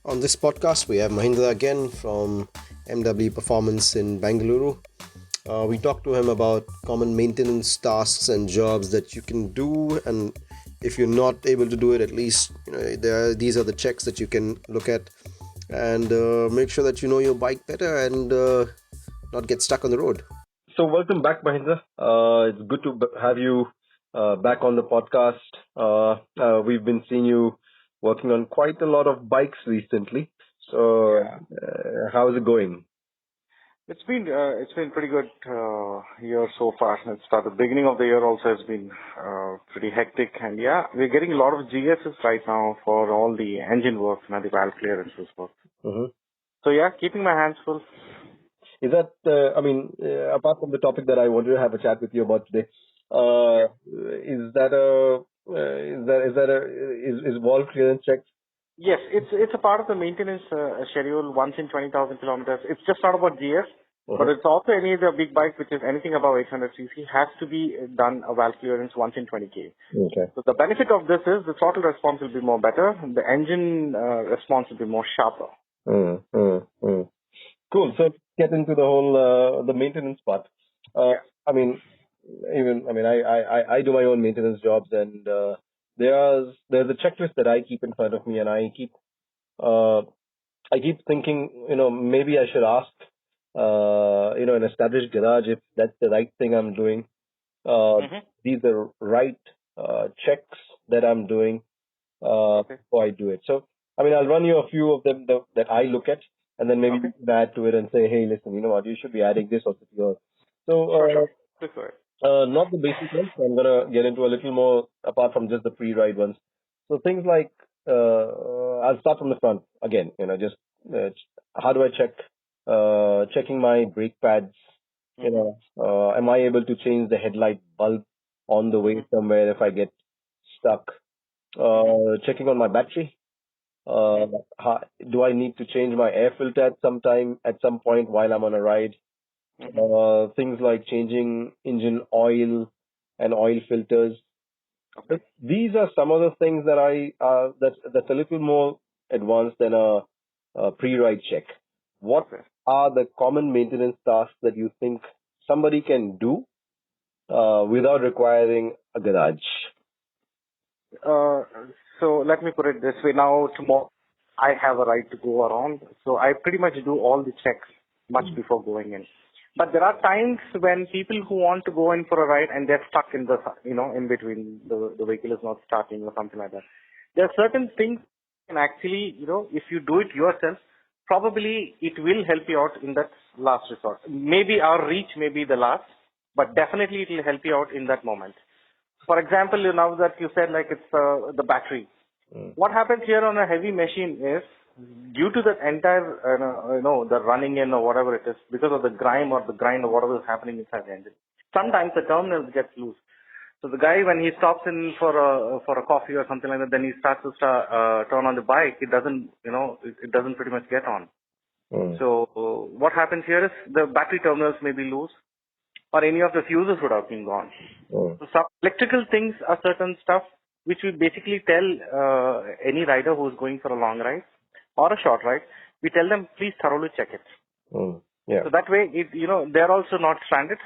On this podcast, we have Mahindra again from MW Performance in Bangalore. We talked to him about common maintenance tasks and jobs that you can do, and if you're not able to do it, at least these are the checks that you can look at and make sure that you know your bike better and not get stuck on the road. So, welcome back, Mahindra. It's good to have you back on the podcast. We've been seeing you working on quite a lot of bikes recently. So, Yeah, how's it going? it's been pretty good year so far. The beginning of the year also has been pretty hectic, and yeah, we're getting a lot of GSs right now for all the engine work, the valve clearances work. hmm So yeah, keeping my hands full. Is that, apart from the topic that I wanted to have a chat with you about today, Yeah. is that is valve clearance checks? Yes, it's a part of the maintenance schedule once in 20,000 kilometers. It's just not about GS, but Uh-huh. it's also any other big bike which is anything above 800 cc has to be done a valve clearance once in 20k. Okay. So the benefit of this is the throttle response will be more better, the engine response will be more sharper. Mm, mm, mm. Cool. So let's get into the whole the maintenance part. Uh, Yeah. I mean, I do my own maintenance jobs, and there's a checklist that I keep in front of me, and uh, I keep thinking, maybe I should ask, an established garage if that's the right thing I'm doing. Mm-hmm. These are right checks that I'm doing Okay. before I do it. So, I'll run you a few of them that I look at, and then maybe Okay. you can add to it and say, hey, listen, you know what, you should be adding this or this. So, Sure, sure. Please go ahead. not the basic ones. I'm gonna get into a little more apart from just the pre-ride ones. So things like I'll start from the front again. Just how do I checking my brake pads? Mm-hmm. Am I able to change the headlight bulb on the way Mm-hmm. somewhere if I get stuck? Mm-hmm. Checking on my battery. Uh, Mm-hmm. how, do I need to change my air filter at some point while I'm on a ride? Mm-hmm. Things like changing engine oil and oil filters. Okay. But these are some of the things that that's a little more advanced than a pre-ride check. What Okay. are the common maintenance tasks that you think somebody can do without requiring a garage? Uh, so let me put it this way. Now, tomorrow, I have a right to go around. So I pretty much do all the checks much before going in. But there are times when people who want to go in for a ride and they're stuck in in between the vehicle is not starting or something like that. There are certain things can actually, if you do it yourself, probably it will help you out in that last resort. Maybe our reach may be the last, but definitely it will help you out in that moment. For example, now that you said like it's the battery. Mm. What happens here on a heavy machine is due to the entire, the running in or whatever it is, because of the grime or the grind or whatever is happening inside the engine. Sometimes the terminals get loose. So the guy, when he stops in for a coffee or something like that, then he starts to turn on the bike. It doesn't, it doesn't pretty much get on. Mm. So what happens here is the battery terminals may be loose or any of the fuses would have been gone. Mm. So some electrical things are certain stuff which we basically tell any rider who's going for a long ride or a short ride. We tell them please thoroughly check it. Mm. Yeah. So that way, they're also not stranded,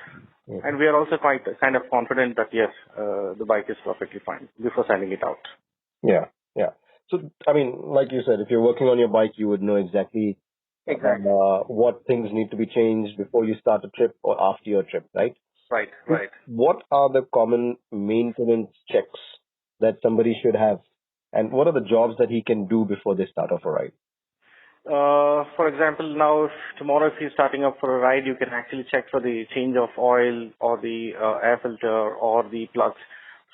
Mm. and we are also quite kind of confident that yes, the bike is perfectly fine before sending it out. Yeah. Yeah. So, like you said, if you're working on your bike, you would know exactly Exactly. what things need to be changed before you start a trip or after your trip, right? Right. So Right. what are the common maintenance checks that somebody should have? And what are the jobs that he can do before they start off a ride? For example, now if tomorrow if you're starting up for a ride, you can actually check for the change of oil or the air filter or the plugs.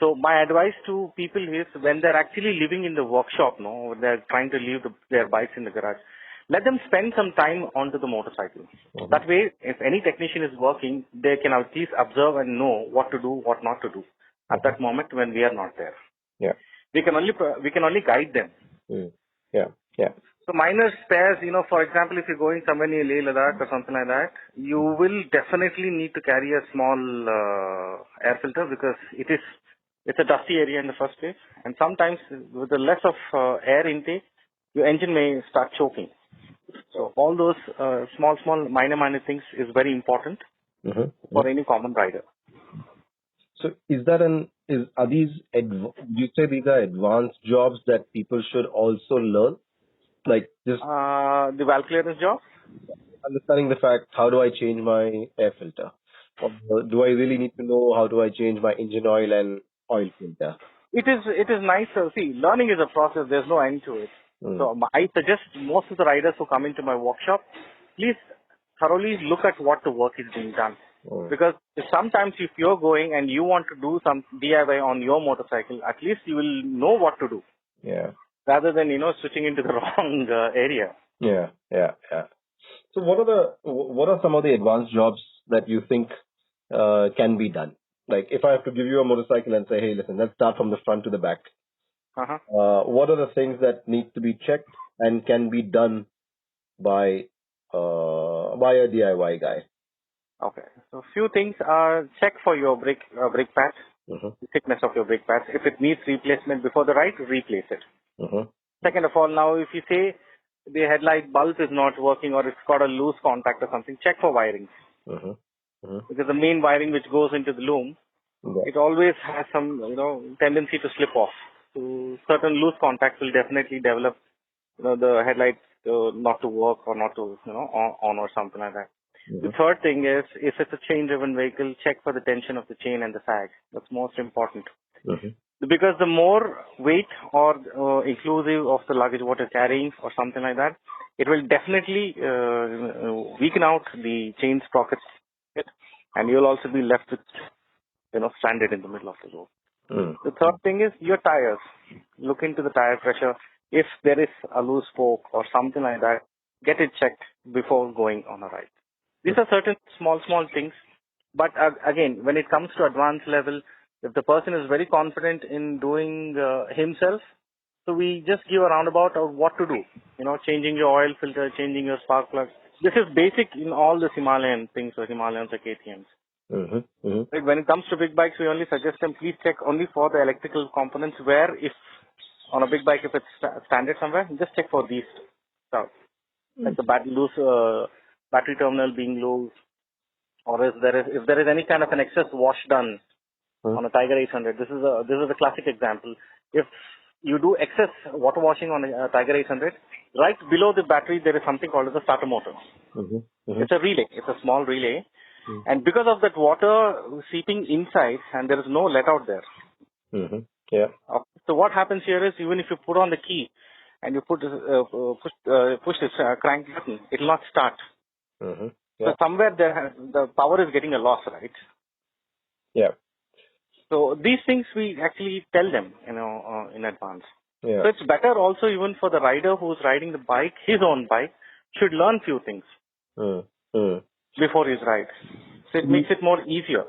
So my advice to people is when they're actually living in the workshop, no, they're trying to leave their bikes in the garage, let them spend some time onto the motorcycle. Hmm. That way, if any technician is working, they can at least observe and know what to do, what not to do at Hmm. that moment when we are not there. Yeah. We can only guide them. Mm. Yeah. Yeah. So minor spares, for example, if you're going somewhere near Leh Ladakh or something like that, you will definitely need to carry a small air filter because it's a dusty area in the first place, and sometimes with the less of air intake, your engine may start choking. So all those small, minor things is very important for any common rider. So are these, you say these are advanced jobs that people should also learn? Like just The valve clearance job? understanding the fact, how do I change my air filter? Or do I really need to know how do I change my engine oil and oil filter? It is nice. See, learning is a process. There's no end to it. So I suggest most of the riders who come into my workshop, please thoroughly look at what the work is being done. Because sometimes if you're going and you want to do some DIY on your motorcycle, at least you will know what to do. Yeah. Rather than, switching into the wrong area. Yeah. So what are some of the advanced jobs that you think can be done? Like if I have to give you a motorcycle and say, hey, listen, let's start from the front to the back. What are the things that need to be checked and can be done by a DIY guy? Okay. So few things are check for your brake pads, the thickness of your brake pads. If it needs replacement before the ride, replace it. Second of all, now if you say the headlight bulb is not working or it's got a loose contact or something, check for wiring. Because the main wiring which goes into the loom, it always has some tendency to slip off. So certain loose contacts will definitely develop the headlight not to work or not to on or something like that. The third thing is, if it's a chain-driven vehicle, check for the tension of the chain and the sag. That's most important. Because the more weight or inclusive of the luggage what you're carrying or something like that, it will definitely weaken out the chain sprockets, and you'll also be left with stranded in the middle of the road. The third thing is your tires. Look into the tire pressure. If there is a loose spoke or something like that, get it checked before going on a ride. These are certain small things. But again, when it comes to advanced level, if the person is very confident in doing himself, so we just give a roundabout of what to do. Changing your oil filter, changing your spark plug. This is basic in all the Himalayan things or Himalayans or KTMs. Like when it comes to big bikes, we only suggest them please check only for the electrical components where if on a big bike, if it's standard somewhere, just check for these stuff. Like the battery terminal being loose, or if there is any kind of an excess wash done on a Tiger 800. This is a classic example. If you do excess water washing on a Tiger 800, right below the battery there is something called as a starter motor. It's a relay. It's a small relay. And because of that water seeping inside and there is no let out there. So what happens here is even if you put on the key and you push this crank button, it will not start. So somewhere the power is getting a loss, right? So these things we actually tell them, in advance. So it's better also even for the rider who's riding the bike, his own bike, should learn few things before his ride. So it makes it more easier.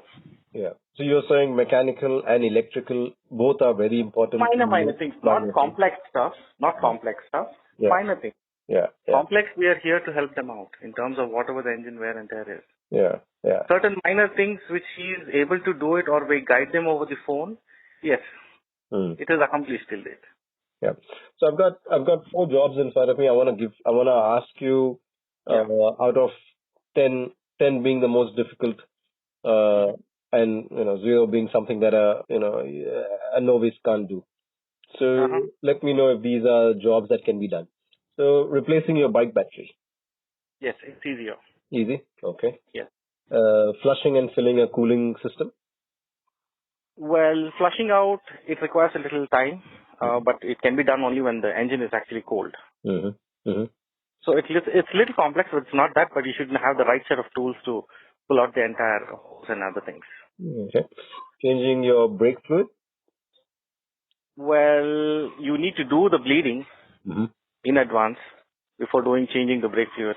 So you're saying mechanical and electrical both are very important. Minor things, not complex stuff. Minor things. Complex, we are here to help them out in terms of whatever the engine wear and tear is. Certain minor things which he is able to do it or we guide them over the phone, yes, it is accomplished till date. So I've got 4 jobs in front of me. I want to ask you out of 10 being the most difficult, and 0 being something that a novice can't do. So let me know if these are jobs that can be done. So replacing your bike battery. Yes, it's easier. Easy? Okay. Yes. Flushing and filling a cooling system? Well, flushing out, it requires a little time, but it can be done only when the engine is actually cold. So it's a little complex, but it's not that, but you should have the right set of tools to pull out the entire hose and other things. Okay. Changing your brake fluid? Well, you need to do the bleeding in advance before changing the brake fluid.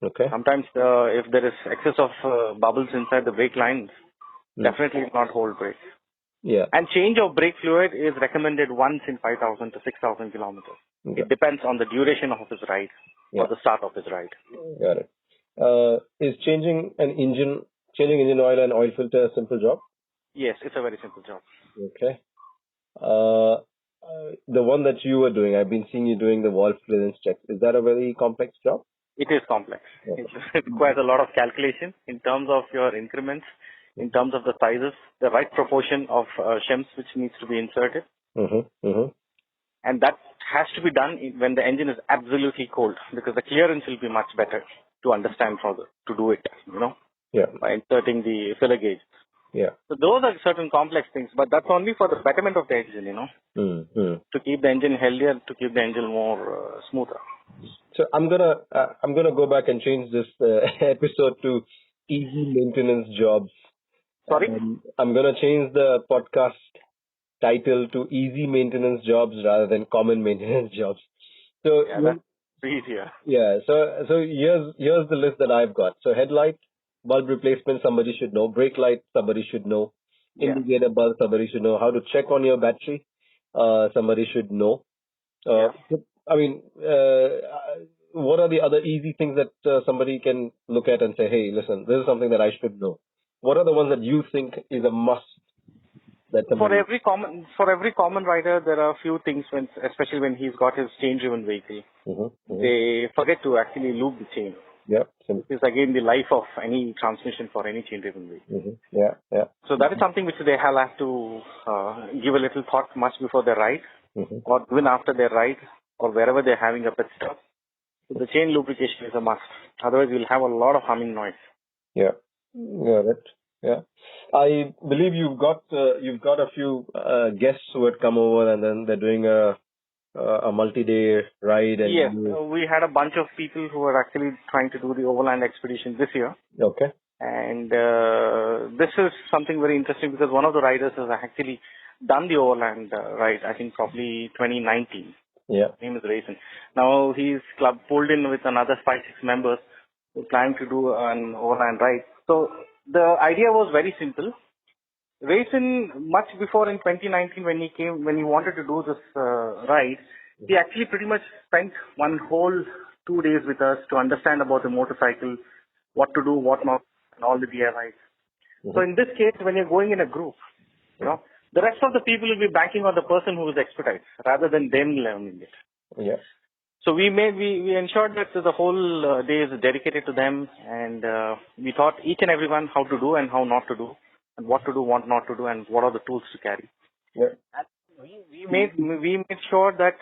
Okay. Sometimes if there is excess of bubbles inside the brake lines, definitely not hold brake. And change of brake fluid is recommended once in 5,000 to 6,000 kilometers. It depends on the duration of his ride or the start of his ride. Got it. Is changing engine oil and oil filter a simple job? Yes, it's a very simple job. Okay. the one that you were doing, I've been seeing you doing the wall clearance checks. Is that a very complex job? It is complex. Yeah. It requires a lot of calculation in terms of your increments, in terms of the sizes, the right proportion of shims which needs to be inserted. Mm-hmm. Mm-hmm. And that has to be done when the engine is absolutely cold, because the clearance will be much better to understand to do it, Yeah. by inserting the filler gauge. Yeah. So those are certain complex things, but that's only for the betterment of the engine, Mm-hmm. to keep the engine healthier, to keep the engine more smoother. So I'm gonna go back and change this episode to easy maintenance jobs. Sorry? I'm gonna change the podcast title to easy maintenance jobs rather than common maintenance jobs. So Yeah, that's easier. yeah, so here's the list that I've got. So headlight, bulb replacement, somebody should know. Brake light, somebody should know. Yeah. Indicator bulb, somebody should know. How to check on your battery, somebody should know. Yeah. I mean, what are the other easy things that somebody can look at and say, hey, listen, this is something that I should know? What are the ones that you think is a must that For somebody... every common rider, there are a few things especially when he's got his chain-driven vehicle, they forget to actually lube the chain. Yeah. It's again the life of any transmission for any chain-driven vehicle. Yeah. Yeah. So that is something which they have to give a little thought much before their ride, or even after their ride, or wherever they're having a pit stop. So the chain lubrication is a must. Otherwise, you'll have a lot of humming noise. Yeah. Got it. Yeah. I believe you've got a few guests who had come over and then they're doing a multi-day ride. And Yes, we had a bunch of people who were actually trying to do the overland expedition this year. Okay. And this is something very interesting because one of the riders has actually done the overland ride, I think probably 2019. Yeah. His name is Raisin. Now he's pulled in with another 5-6 members who plan to do an overland ride. So the idea was very simple. Raisin, much before in 2019 when he wanted to do this ride, he actually pretty much spent one whole 2 days with us to understand about the motorcycle, what to do, what not, and all the DIYs. So in this case, when you're going in a group, the rest of the people will be banking on the person who is expertise rather than them learning it. Yeah. So we ensured that the whole day is dedicated to them, and we taught each and everyone how to do and how not to do, and what to do, what not to do, and what are the tools to carry. Yeah. And we made sure that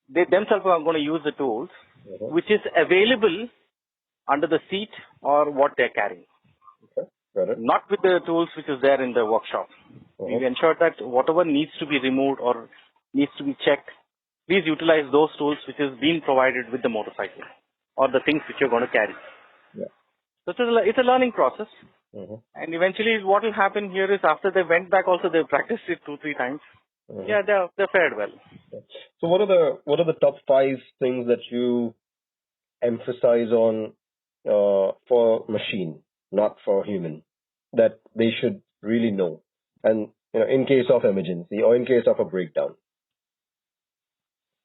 they themselves are going to use the tools which is available under the seat or what they're carrying. Okay. Got it. Not with the tools which is there in the workshop. We've ensured that whatever needs to be removed or needs to be checked, please utilize those tools which is being provided with the motorcycle or the things which you're going to carry. Yeah. So it's a learning process. And eventually what will happen here is after they went back also they practiced it 2-3 times. Yeah, they fared well. So what are the top 5 things that you emphasize on for machine, not for human, that they should really know, and in case of emergency or in case of a breakdown?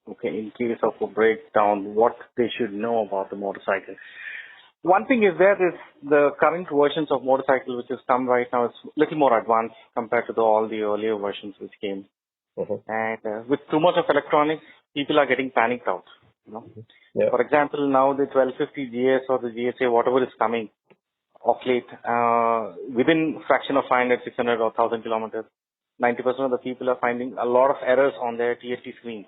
Okay, in case of a breakdown, what they should know about the motorcycle. One thing is there is the current versions of motorcycle which has come right now is a little more advanced compared to all the earlier versions which came. And with too much of electronics, people are getting panicked out. Yeah. For example, now the 1250 GS or the GSA, whatever is coming of late, within fraction of 500, 600 or 1000 kilometers, 90% of the people are finding a lot of errors on their TFT screens.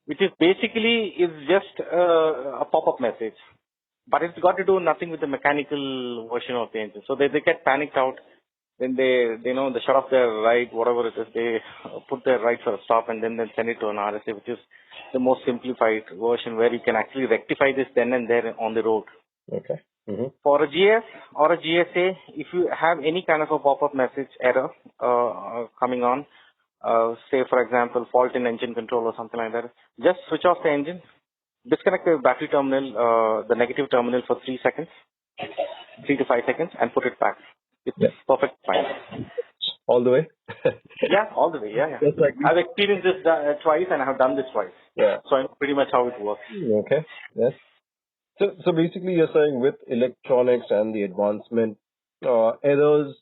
Which is basically just a pop-up message. But it's got to do nothing with the mechanical version of the engine. So they get panicked out. Then they shut off their ride, whatever it is, they put their ride for a stop and then send it to an RSA, which is the most simplified version where you can actually rectify this then and there on the road. Okay. For a GS or a GSA, if you have any kind of a pop-up message error coming on, say for example, fault in engine control or something like that, just switch off the engine, disconnect the battery terminal, the negative terminal for 3 seconds, 3 to 5 seconds, and put it back. It's perfect fine. All the way? Yeah, all the way. Yeah. I've experienced this twice and I have done this twice. Yeah. So I know pretty much how it works. Okay. Yes. So basically you're saying with electronics and the advancement, errors,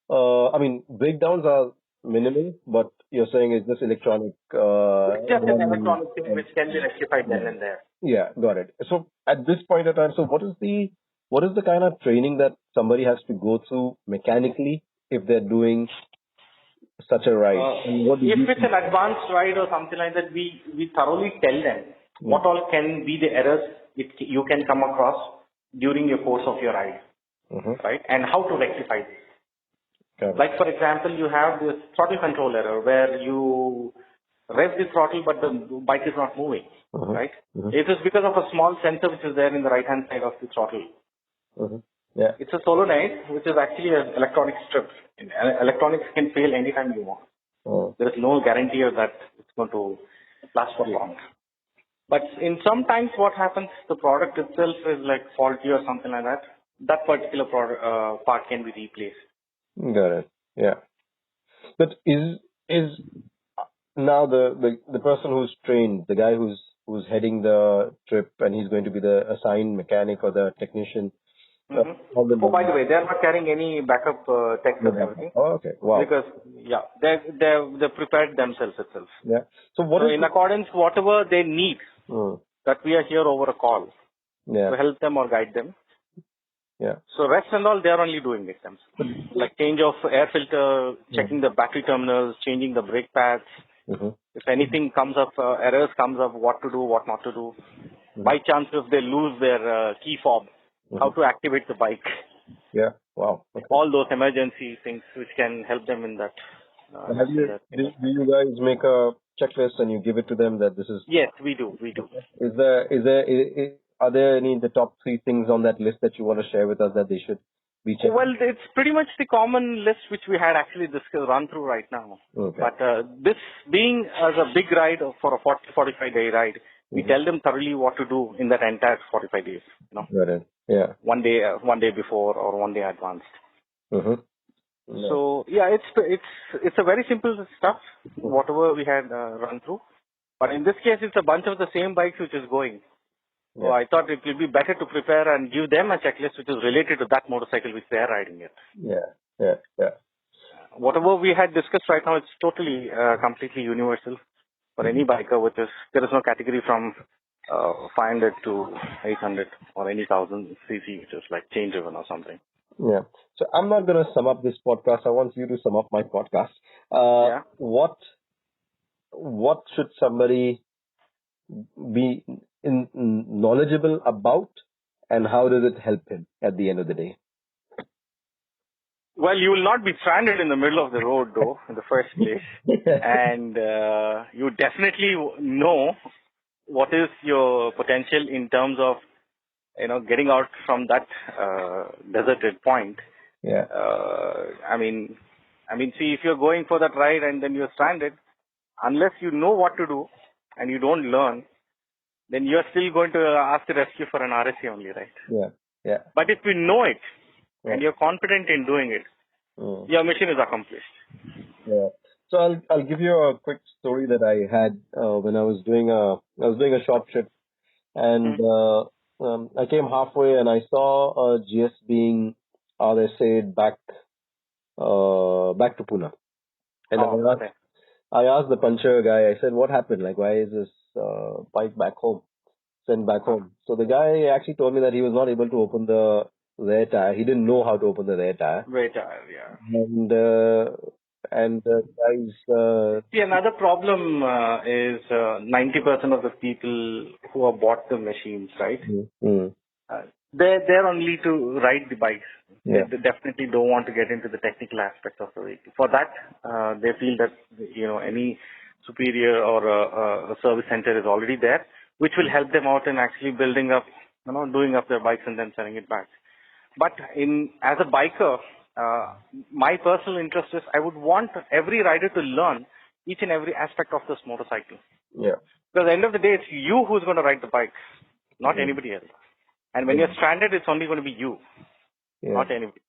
breakdowns are minimal, but you're saying is this electronic. It's just an electronic thing which can be rectified then and there. Yeah, got it. So at this point of time, so what is the kind of training that somebody has to go through mechanically if they're doing such a ride? If it's an advanced ride or something like that, we thoroughly tell them what all can be the errors you can come across during your course of your ride, right? And how to rectify this. Like for example, you have this throttle control error where you rev the throttle but the bike is not moving, right? It is because of a small sensor which is there in the right hand side of the throttle. Yeah. It's a solenoid which is actually an electronic strip. Electronics can fail anytime you want. There is no guarantee that it's going to last for long. But in sometimes what happens, the product itself is like faulty or something like that. That particular part can be replaced. Got it. Yeah. But is now the person who's trained, the guy who's heading the trip, and he's going to be the assigned mechanic or the technician. By the way, they're not carrying any backup tech or everything. Oh, okay. Wow. Because they prepared themselves itself. Yeah. So in accordance whatever they need, that we are here over a call to help them or guide them. Yeah. So rest and all, they are only doing it themselves. Like change of air filter, checking the battery terminals, changing the brake pads. If anything comes up, errors comes up, what to do, what not to do. By chance, if they lose their key fob, how to activate the bike. Yeah. Wow. Okay. All those emergency things which can help them in that. Do you guys make a checklist and you give it to them that this is? Yes, we do. Are there any the top 3 things on that list that you want to share with us that they should be checking? Well, it's pretty much the common list which we had actually run through right now. Okay. But this being as a big ride for a 40-45 day ride, we tell them thoroughly what to do in that entire 45 days. Got it. Yeah. One day before or one day advanced. So it's a very simple stuff, whatever we had run through. But in this case, it's a bunch of the same bikes which is going. So I thought it will be better to prepare and give them a checklist which is related to that motorcycle which they are riding it. Yeah. Whatever we had discussed right now, it's totally, completely universal for any biker, there is no category from 500 to 800 or any 1000 cc, which is like chain driven or something. Yeah. So I'm not going to sum up this podcast. I want you to sum up my podcast. What should somebody be knowledgeable about, and how does it help him at the end of the day? Well, you will not be stranded in the middle of the road, though, in the first place. And you definitely know what is your potential in terms of, getting out from that deserted point. Yeah. I mean, see, if you're going for that ride and then you're stranded, unless you know what to do and you don't learn, then you're still going to ask the rescue for an RSA only, right? Yeah. But if you know it and you're confident in doing it, your mission is accomplished. Yeah. So I'll give you a quick story that I had when I was doing a short trip, and I came halfway and I saw a GS being RSA'd back to Pune, and I asked the puncher guy. I said, "What happened? Like, why is this bike sent back home?" So the guy actually told me that he was not able to open the rear tire. He didn't know how to open the rear tire. Rear tire, yeah. And guys. See, another problem is 90% of the people who have bought the machines, right? They're there only to ride the bikes. Yeah. They definitely don't want to get into the technical aspect of the vehicle. For that, they feel that any superior or a service center is already there, which will help them out in actually building up, doing up their bikes and then selling it back. But as a biker, my personal interest is I would want every rider to learn each and every aspect of this motorcycle. Yeah. Because at the end of the day, it's you who's going to ride the bike, not anybody else. And when you're stranded, it's only going to be you, not anybody.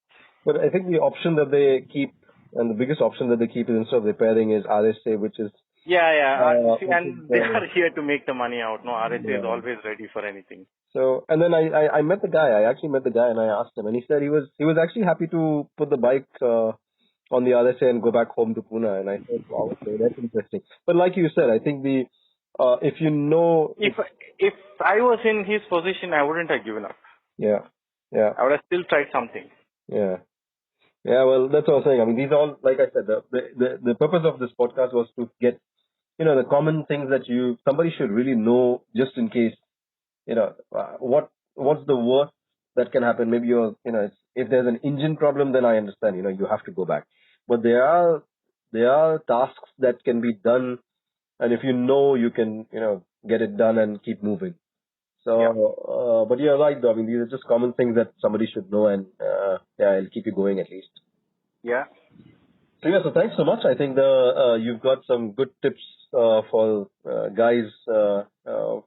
But I think the option that they keep, and the biggest option that they keep is instead of repairing is RSA, which is... and they are here to make the money out. No, RSA is always ready for anything. So, and then I met the guy. I actually met the guy and I asked him, and he said he was actually happy to put the bike on the other side and go back home to Pune. And I thought, wow, okay, that's interesting. But like you said, I think if you know, If I was in his position, I wouldn't have given up. yeah, yeah, I would have still tried something. yeah. Yeah, well, that's what I was saying. I mean, these are all, like I said, the purpose of this podcast was to get, the common things that somebody should really know, just in case, what's the worst that can happen. Maybe if there's an engine problem, then I understand, you have to go back. But there are tasks that can be done, and if you can, get it done and keep moving. So, but you're right, though. I mean, these are just common things that somebody should know, and it'll keep you going at least. Yeah. So thanks so much. I think you've got some good tips for guys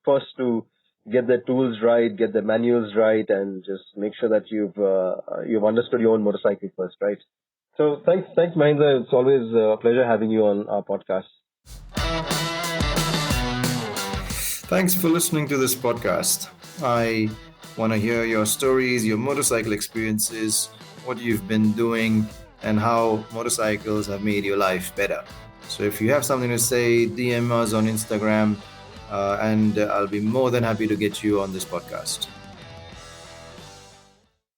first to get their tools right, get their manuals right, and just make sure that you've understood your own motorcycle first, right? So thanks, Mahendra. It's always a pleasure having you on our podcast. Thanks for listening to this podcast. I want to hear your stories, your motorcycle experiences, what you've been doing, and how motorcycles have made your life better. So if you have something to say, DM us on Instagram, and I'll be more than happy to get you on this podcast.